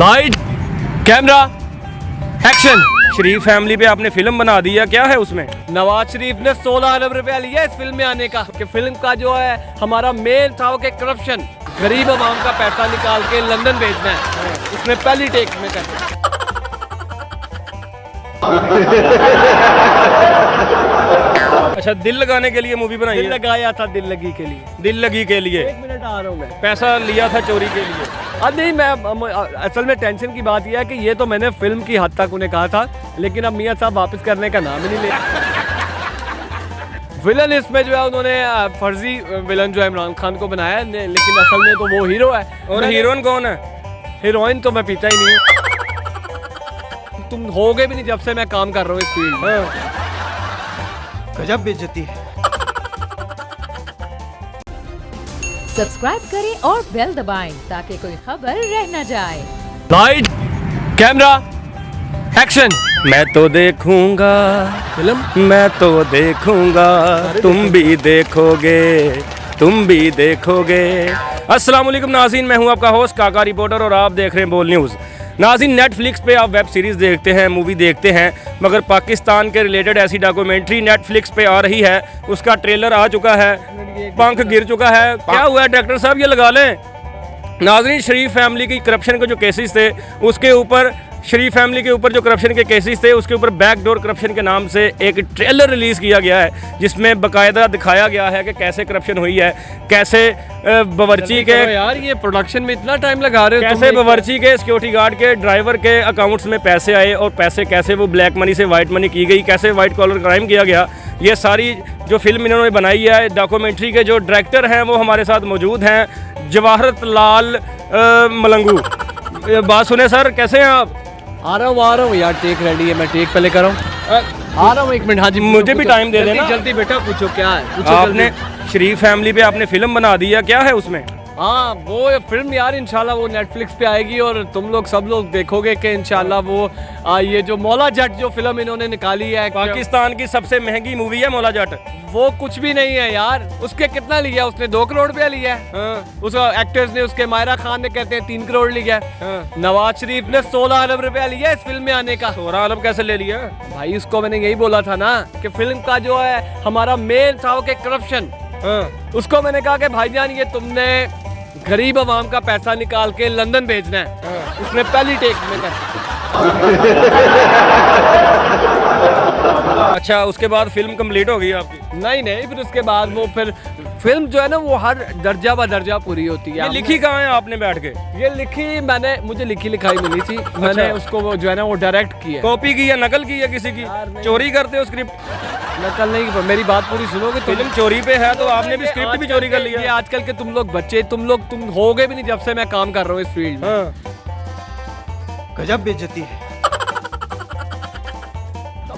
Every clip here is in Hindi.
Light camera action. Sharif family पे आपने फिल्म बना दी है, क्या है उसमें? नवाज शरीफ ने 16 अरब रुपया लिया इस फिल्म में आने का कि फिल्म का जो है हमारा मेन था वो कि करप्शन, गरीब आवाम का पैसा निकाल के लंदन भेजना है। उसने पहली टेक में कर अच्छा, दिल लगाने के लिए मूवी बनाई दिल है? लगाया था दिल लगी के लिए। दिल लगी के लिए। 1 मिनट आ रहा हूँ मैं। पैसा लिया था चोरी के लिए? नहीं, मैं असल में टेंशन की बात यह है कि ये तो मैंने फिल्म की हद तक उन्हें कहा था, लेकिन अब मियां साहब वापस करने का नाम ही नहीं ले। विलन इसमें जो है उन्होंने फर्जी विलन जो है इमरान खान को बनाया है, लेकिन असल में तो वो हीरो है। और हीरोइन कौन है? हीरोइन तो मैं पीता ही नहीं हूँ। तुम होगे भी नहीं जब से मैं काम कर रहा हूँ इस फील्ड में। गजब बेइज्जती है। सब्सक्राइब करें और बेल दबाएं ताकि कोई खबर रह न जाए। Light camera action. मैं तो देखूंगा फिल्म मैं तो देखूंगा, तुम भी देखोगे, तुम भी देखोगे। अस्सलाम वालेकुम नाज़रीन, मैं हूं आपका होस्ट काका रिपोर्टर और आप देख रहे हैं बोल न्यूज़। नाज़रीन, नेटफ्लिक्स पे आप वेब सीरीज़ देखते हैं, मूवी देखते हैं, मगर पाकिस्तान के रिलेटेड ऐसी डॉक्यूमेंट्री नेटफ्लिक्स पे आ रही है, उसका ट्रेलर आ चुका है, पंख गिर चुका है। क्या हुआ है डायरेक्टर साहब, ये लगा लें। नाज़रीन, शरीफ फैमिली की करप्शन के जो केसेस थे उसके ऊपर, शरीफ फैमिली के ऊपर जो करप्शन के केसेस थे उसके ऊपर बैकडोर करप्शन के नाम से एक ट्रेलर रिलीज़ किया गया है, जिसमें बाकायदा दिखाया गया है कि कैसे करप्शन हुई है, कैसे बावर्ची के, यार ये प्रोडक्शन में इतना टाइम लगा रहे हो, कैसे बावर्ची के, सिक्योरिटी गार्ड के, ड्राइवर के अकाउंट्स में पैसे आए और पैसे कैसे वो ब्लैक मनी से वाइट मनी की गई, कैसे वाइट कॉलर क्राइम किया गया। ये सारी जो फिल्म इन्होंने बनाई है, डॉक्यूमेंट्री के जो डायरेक्टर हैं वो हमारे साथ मौजूद हैं, जवाहरत लाल मलंगू। बात सुने सर, कैसे हैं आप? आ रहा हूँ यार, टेक रेडी है, मैं टेक पहले कर रहा हूँ। आ रहा हूँ 1 मिनट। हाँ जी, मुझे भी टाइम दे देना। जल्दी बेटा, पूछो क्या है, पूछो आपने जल्दी। शरीफ फैमिली पे आपने फिल्म बना दी है, क्या है उसमें? हाँ, वो फिल्म यार इंशाल्लाह वो नेटफ्लिक्स पे आएगी और तुम लोग सब लोग देखोगे कि इंशाल्लाह वो ये जो मौला जट जो फिल्म इन्होंने निकाली है, पाकिस्तान की सबसे महंगी मूवी है मौला जट। वो कुछ भी नहीं है यार। उसके कितना लिया उसने? 2 करोड़ रुपया लिया है। हाँ। उस एक्टर्स ने, उसके मायरा खान ने कहते हैं 3 करोड़ लिया है। हाँ। नवाज शरीफ ने 16 अरब रुपया लिया इस फिल्म में आने का। 16 अरब कैसे ले लिया? भाई उसको मैंने यही बोला था ना कि फिल्म का जो है हमारा मेन था वो कि करप्शन। हाँ। उसको मैंने कहा कि भाईजान ये तुमने गरीब आवाम का पैसा निकाल के लंदन भेजना है। हाँ। उसने पहली टेक में कर। अच्छा, उसके बाद फिल्म कंप्लीट हो गई आपकी? नहीं, फिर उसके बाद वो फिर फिल्म जो है ना वो हर दर्जा ब दर्जा पूरी होती है। ये लिखी कहाँ है आपने बैठ के? ये लिखी मैंने, मुझे लिखी लिखाई मिली थी, मैंने उसको वो जो है ना वो डायरेक्ट किया। कॉपी की या नकल की है किसी की? यार नहीं। चोरी करते हो स्क्रिप्ट? नकल नहीं, मेरी बात पूरी सुनोगे। फिल्म चोरी पे है तो आपने भी स्क्रिप्ट भी चोरी कर ये लिया? आजकल के तुम लोग बच्चे, तुम होगे भी नहीं जब से मैं काम कर रहा हूँ इस फील्ड में। हाँ। गजब बेइज्जती है।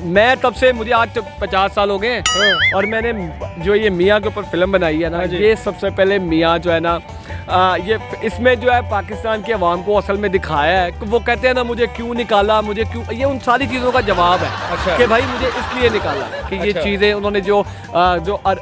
मैं तब से, मुझे आज 50 साल हो गए हैं और मैंने जो ये मियाँ के ऊपर फिल्म बनाई है ना, ये सबसे पहले मियाँ जो है ना ये इसमें जो है पाकिस्तान की आवाम को असल में दिखाया है। वो कहते हैं ना मुझे क्यों निकाला, मुझे क्यों, ये उन सारी चीज़ों का जवाब है। अच्छा। कि भाई मुझे इसलिए निकाला कि ये अच्छा। चीज़ें उन्होंने जो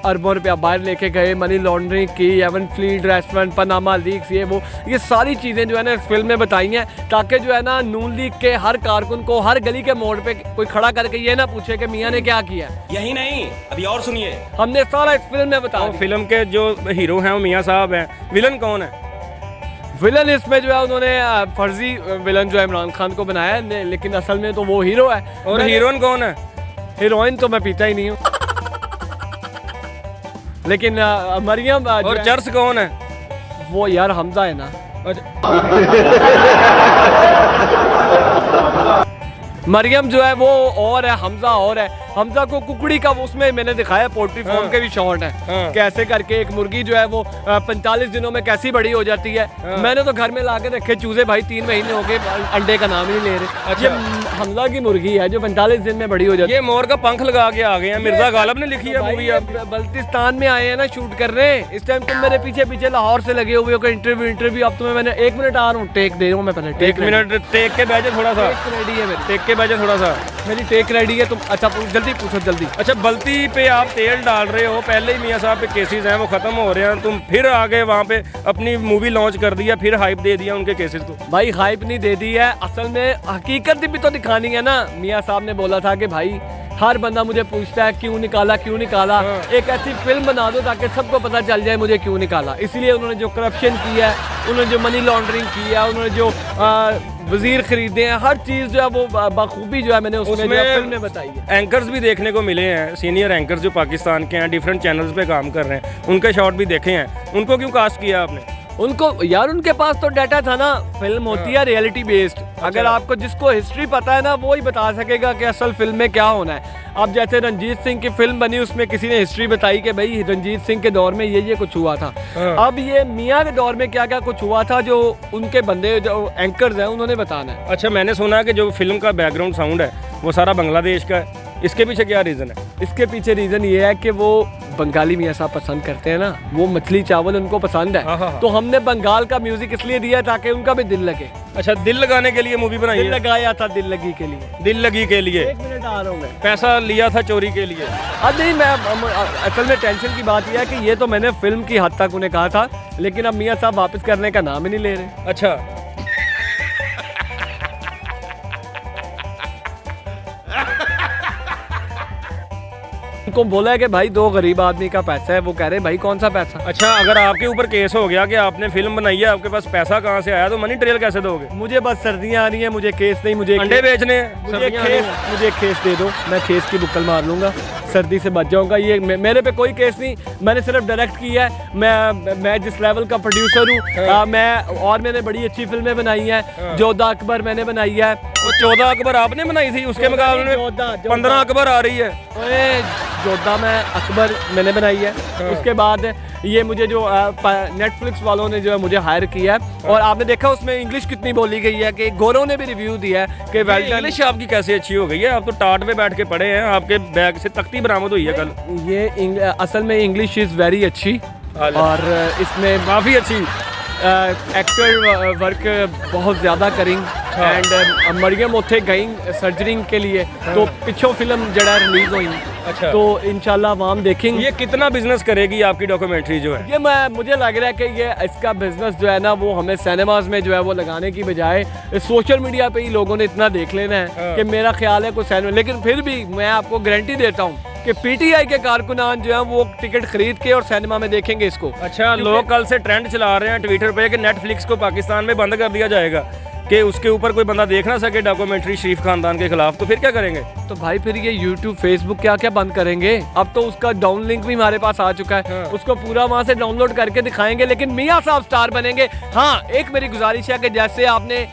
अरबों रुपया बाहर लेके गए, मनी लॉन्ड्रिंग की, Avenfield restaurant, Panama leaks, ये सारी चीज़ें जो है ना इस फिल्म में बताई हैं, ताकि जो है ना नून लीग के हर कारकुन को हर गली के मोड़ पे कोई खड़ा करके ये ना पूछे कि मियाँ ने क्या किया। यही नहीं, अभी और सुनिए। हमने सारा इस फिल्म में बताया। फिल्म के जो हीरो हैं वो मियाँ साहब हैं। विलन कौन है? विलन इसमें जो है उन्होंने फर्जी विलन जो है इमरान खान को बनाया है, लेकिन असल में तो वो हीरो है। और हीरोइन कौन है? हीरोइन तो मैं पीता ही नहीं हूँ। लेकिन मरियम और चर्च कौन है? वो यार हमजा है ना। मरियम जो है वो और है, हमजा और है। हमजा को कुकड़ी का उसमें मैंने दिखाया, पोल्ट्री फार्म के भी शॉट है। हाँ। कैसे करके एक मुर्गी जो है वो 45 दिनों में कैसी बड़ी हो जाती है। हाँ। मैंने तो घर में ला के रखे चूजे, भाई 3 महीने हो गए, अंडे का नाम ही नहीं ले रहे। अच्छा। ये हमजा की मुर्गी है जो 45 दिन में बड़ी हो जाती है। ये मोर का पंख लगा के आ गए हैं। मिर्जा गालिब ने लिखी है भाई मूवी। ये बल्तिस्तान में आए हैं ना शूट कर रहे हैं इस टाइम। तुम मेरे पीछे पीछे लाहौर से लगे हुए हो, इंटरव्यू। अब तुम्हें मैंने 1 मिनट आ रहा हूँ, टेक दे रहा हूँ मैं पहले। 1 मिनट टेक के बैठे थोड़ा सा, रेडी है मेरी, टेक के बैठे थोड़ा सा। मेरी टेक रेडी है। तुम अच्छा जल्दी पूछो जल्दी। अच्छा, बल्ती पे आप तेल डाल रहे हो, पहले ही मियाँ साहब पे केसेस हैं वो ख़त्म हो रहे हैं, तुम फिर आगे वहाँ पे अपनी मूवी लॉन्च कर दिया, फिर हाइप दे दिया उनके केसेस को। भाई हाइप नहीं दे दी है, असल में हकीकत भी तो दिखानी है ना। मियाँ साहब ने बोला था कि भाई हर बंदा मुझे पूछता है क्यों निकाला क्यों निकाला, एक ऐसी फिल्म बना दो ताकि सबको पता चल जाए मुझे क्यों निकाला। इसीलिए उन्होंने जो करप्शन किया है, उन्होंने जो मनी लॉन्ड्रिंग किया है, उन्होंने जो वजीर खरीदे हैं, हर चीज़ जो है वो बखूबी जो है मैंने उसमें फिल्म में बताई है। एंकर्स भी देखने को मिले हैं, सीनियर एंकर्स जो पाकिस्तान के हैं, डिफरेंट चैनल्स पे काम कर रहे हैं, उनके शॉट भी देखे हैं, उनको क्यों कास्ट किया आपने? उनको यार उनके पास तो डाटा था ना, फिल्म होती है रियलिटी बेस्ड। अगर आपको जिसको हिस्ट्री पता है ना वो ही बता सकेगा कि असल फिल्म में क्या होना है। अब जैसे रंजीत सिंह की फिल्म बनी, उसमें किसी ने हिस्ट्री बताई कि भाई रंजीत सिंह के दौर में ये कुछ हुआ था। अब ये मियाँ के दौर में क्या क्या कुछ हुआ था जो उनके बंदे जो एंकर्स हैं उन्होंने बताना है। अच्छा, मैंने सुना है कि जो फिल्म का बैकग्राउंड साउंड है वो सारा बांग्लादेश का है, इसके पीछे क्या रीज़न है? इसके पीछे रीज़न ये है कि वो बंगाली मियाँ साहब पसंद करते हैं ना, वो मछली चावल उनको पसंद है, तो हमने बंगाल का म्यूजिक इसलिए दिया ताकि उनका भी दिल लगे। अच्छा, दिल लगाने के लिए मूवी बनाई दिल है? लगाया था दिल लगी के लिए। दिल लगी के लिए? 1 मिनट आ रहा हूँ मैं। पैसा लिया था चोरी के लिए? नहीं, मैं असल में टेंशन की बात यह है कि ये तो मैंने फिल्म की हद तक उन्हें कहा था, लेकिन अब मियाँ साहब वापस करने का नाम ही नहीं ले रहे। अच्छा, उनको बोला है कि भाई 2 गरीब आदमी का पैसा है, वो कह रहे हैं भाई कौन सा पैसा। अच्छा, अगर आपके ऊपर केस हो गया कि आपने फिल्म बनाई है, आपके पास पैसा कहाँ से आया, तो मनी ट्रेल कैसे दोगे? मुझे बस सर्दियाँ आ रही हैं, मुझे केस नहीं, मुझे अंडे बेचने हैं, मुझे केस दे दो, मैं केस की बुक्कल मार लूंगा, सर्दी से बच जाऊंगा। ये मेरे पे कोई केस नहीं, मैंने सिर्फ डायरेक्ट किया है। मैं जिस लेवल का प्रोड्यूसर हूँ, मैंने बड़ी अच्छी फिल्में बनाई हैं। जोधा अकबर मैंने बनाई है। वो 14 अकबर आपने बनाई थी, उसके मुकाबले में 15 अकबर आ रही है। जोधा में अकबर मैंने बनाई है। उसके बाद ये मुझे जो नेटफ्लिक्स वालों ने जो है मुझे हायर किया है, और आपने देखा उसमें इंग्लिश कितनी बोली गई है कि गौरव ने भी रिव्यू दिया है कि वेल डन। इंग्लिश आपकी कैसे अच्छी हो गई है? आप तो टाट पे बैठ के पढ़े हैं, आपके बैग से तख्ती बरामद हुई है कल। ये असल में इंग्लिश इज़ वेरी अच्छी, और इसमें काफ़ी अच्छी एक्टर वर्क बहुत ज़्यादा करेंगे। एंड मरियम उथे गई सर्जरी के लिए, तो पिछों फिल्म जड़ा रिलीज हुई। अच्छा, तो इंशाल्लाह वाम देखेंगे। ये कितना बिजनेस करेगी आपकी डॉक्यूमेंट्री जो है? ये मुझे लग रहा है कि ये इसका बिजनेस जो है ना वो हमें सिनेमाज में जो है वो लगाने की बजाय सोशल मीडिया पे ही लोगों ने इतना देख लेना है कि मेरा ख्याल है कोई सिनेमा। लेकिन फिर भी मैं आपको गारंटी देता हूँ कि पीटीआई के कारकुनान जो है वो टिकट खरीद के और सिनेमा में देखेंगे इसको। अच्छा, लोग कल से ट्रेंड चला रहे हैं ट्विटर पे कि नेटफ्लिक्स को पाकिस्तान में बंद कर दिया जाएगा कि उसके ऊपर कोई बंदा देख ना सके डॉक्यूमेंट्री शरीफ खानदान के खिलाफ, तो फिर क्या करेंगे? तो भाई फिर ये यूट्यूब फेसबुक क्या क्या बंद करेंगे? अब तो उसका डाउन लिंक भी हमारे पास आ चुका है, उसको पूरा वहाँ से डाउनलोड करके दिखाएंगे। लेकिन मियाँ साहब स्टार बनेंगे। हाँ, एक मेरी गुजारिश है कि जैसे आपने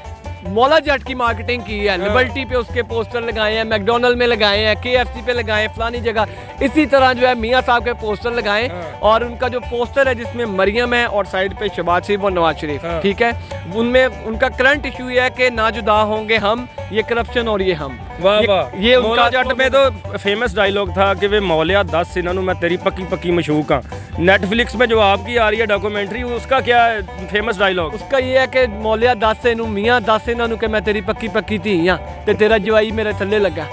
मौला जट की मार्केटिंग की है, लिबर्टी पे उसके पोस्टर लगाए हैं, मैकडोनल्ड में लगाए हैं, KFC पे लगाए हैं, फलानी जगह, इसी तरह जो है मियाँ साहब के पोस्टर लगाएं। और उनका जो पोस्टर है जिसमें मरियम है और साइड पे शहबाज शरीफ और नवाज शरीफ, ठीक है, उनमें उनका करंट इशू है कि ना जुदा होंगे हम, ये करप्शन और ये हम। वाह वाह, ये मौला जट में तो फेमस डायलॉग था कि वे मौलिया 10 इन्होंने मैं तेरी पक्की पक्की मशूक हाँ। नेटफ्लिक्स में जो आपकी आ रही है डॉक्यूमेंट्री, उसका क्या फेमस डायलॉग? उसका ये है कि मौलिया 10 इनू मियाँ 10 इन्होंने कि मैं तेरी पक्की पक्की थी यहाँ ते तेरा जवाई मेरे थल्ले लगा।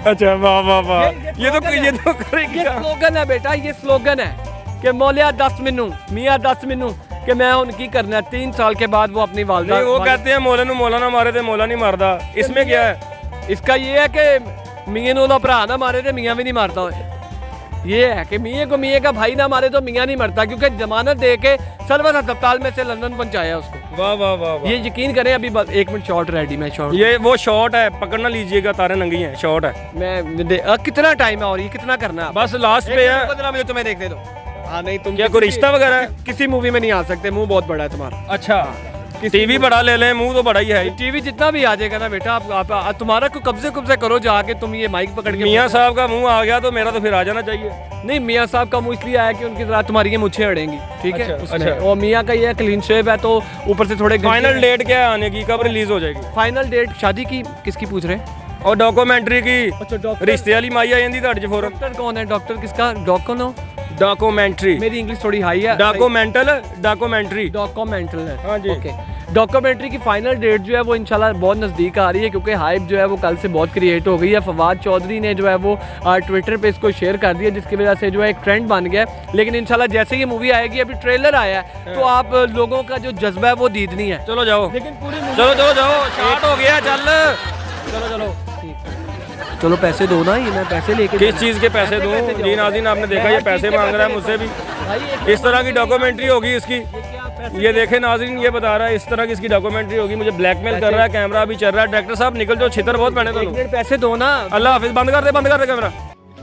अच्छा, वाह वाह वाह, ये तो करेगी। ये स्लोगन है बेटा, ये स्लोगन है कि मौलिया 10 मिनू मियाँ 10 मिनू कि मैं उनकी करना। 3 साल के बाद वो अपनी वालदा, वो कहते हैं मौला मौला ना मारे थे मौला नहीं मारदा, इसमें क्या है? इसका ये है कि मियाँ नो भरा ना मारे थे मियाँ भी नहीं मारता। ये है कि मियाँ को मियाँ का भाई ना मारे तो मियाँ नहीं मरता, क्योंकि जमानत दे के सरवर अस्पताल में से लंदन पहुंचाया उसको। वाह वाह वाह, ये यकीन करें। अभी 1 मिनट शॉट रेडी, मैं शॉट, ये वो शॉट है, पकड़ना लीजिएगा, तारे नंगी हैं, शॉट है। मैं कितना टाइम है और ये कितना करना है? बस लास्ट पे है। 15 मिनट तुम्हें देखने दो। हाँ नहीं, तुम क्या कोई रिश्ता वगैरह है? किसी मूवी में नहीं आ सकते, मुंह बहुत बड़ा है तुम्हारा। अच्छा, टीवी बड़ा ले लें, मुंह तो बड़ा ही है। टीवी जितना भी आ जाएगा ना बेटा, आप तुम्हारा को कब्जे करो जाके, तुम ये माइक पकड़ के। मियाँ साहब का मुंह आ गया तो मेरा तो फिर आ जाना चाहिए। नहीं, मियाँ साहब का मुंह इसलिए आया कि उनकी तरह तुम्हारी ये मुझे अड़ेंगी, ठीक है? अच्छा। और मियाँ का ये क्लीन शेव है, तो ऊपर से थोड़े। फाइनल डेट क्या है आने की, कब रिलीज हो जाएगी? फाइनल डेट शादी की किसकी पूछ रहे हैं? और डॉक्यूमेंट्री की? अच्छा, रिश्ते वाली माई आ जाती ਤੁਹਾਡੇ 'ਚ फौरन। डॉक्टर कौन है? डॉक्टर किसका? Doctor documentary. मेरी इंग्लिश थोड़ी हाई है। डॉक्यूमेंटल डॉक्यूमेंट्री डॉक्यूमेंटल है। हाँ जी। ओके, डॉक्यूमेंट्री की फाइनल डेट जो है वो इंशाल्लाह बहुत नज़दीक आ रही है, क्योंकि हाइप जो है वो कल से बहुत क्रिएट हो गई है। फवाद चौधरी ने जो है वो ट्विटर पे इसको शेयर कर दिया, जिसकी वजह से जो है एक ट्रेंड बन गया है। लेकिन इंशाल्लाह जैसे ये मूवी आएगी, अभी ट्रेलर आया है, तो आप लोगों का जो जज्बा है वो दीदनी है। चलो जाओ, लेकिन पूरी चलो चलो जाओ, स्टार्ट हो गया, चल। चलो चलो चलो पैसे दो ना, ये मैं पैसे लेके किस चीज़ के पैसे दूँ? जी नाज़रीन, आपने देखा ये पैसे मांग रहा है मुझसे भी। इस तरह की डॉक्यूमेंट्री होगी इसकी, ये देखे नाज़रीन, ये बता रहा है इस तरह की इसकी डॉक्यूमेंट्री होगी। मुझे ब्लैकमेल कर रहा है, कैमरा भी चल रहा है। डायरेक्टर साहब निकल जाओ, छितर बहुत पहने दोनों। पैसे दो ना। अल्लाह हाफिज़, बंद कर दे कैमरा।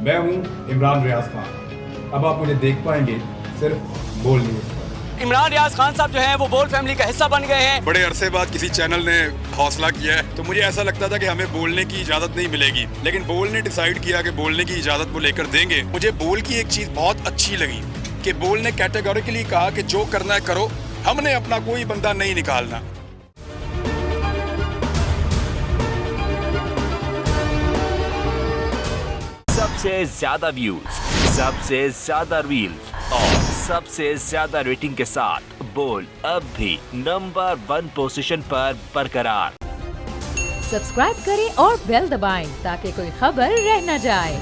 मैं हूं इमरान रियाज खान। अब आप मुझे देख पाएंगे सिर्फ बोल न्यूज़ पर। इमरान रियाज खान साहब जो हैं वो बोल फैमिली का हिस्सा बन गए हैं। बड़े अरसे बाद किसी चैनल ने हौसला किया है, तो मुझे ऐसा लगता था कि हमें बोलने की इजाजत नहीं मिलेगी, लेकिन बोल ने डिसाइड किया कि बोलने की इजाजत वो लेकर देंगे। मुझे बोल की एक चीज बहुत अच्छी लगी कि बोल ने कैटेगोरिकली कहा कि जो करना है करो, हमने अपना कोई बंदा नहीं निकालना। सबसे ज्यादा व्यूज, सबसे ज्यादा रील्स और सबसे ज्यादा रेटिंग के साथ बोल अब भी नंबर 1 पोजीशन पर बरकरार। सब्सक्राइब करें और बेल दबाएं ताकि कोई खबर रह न जाए।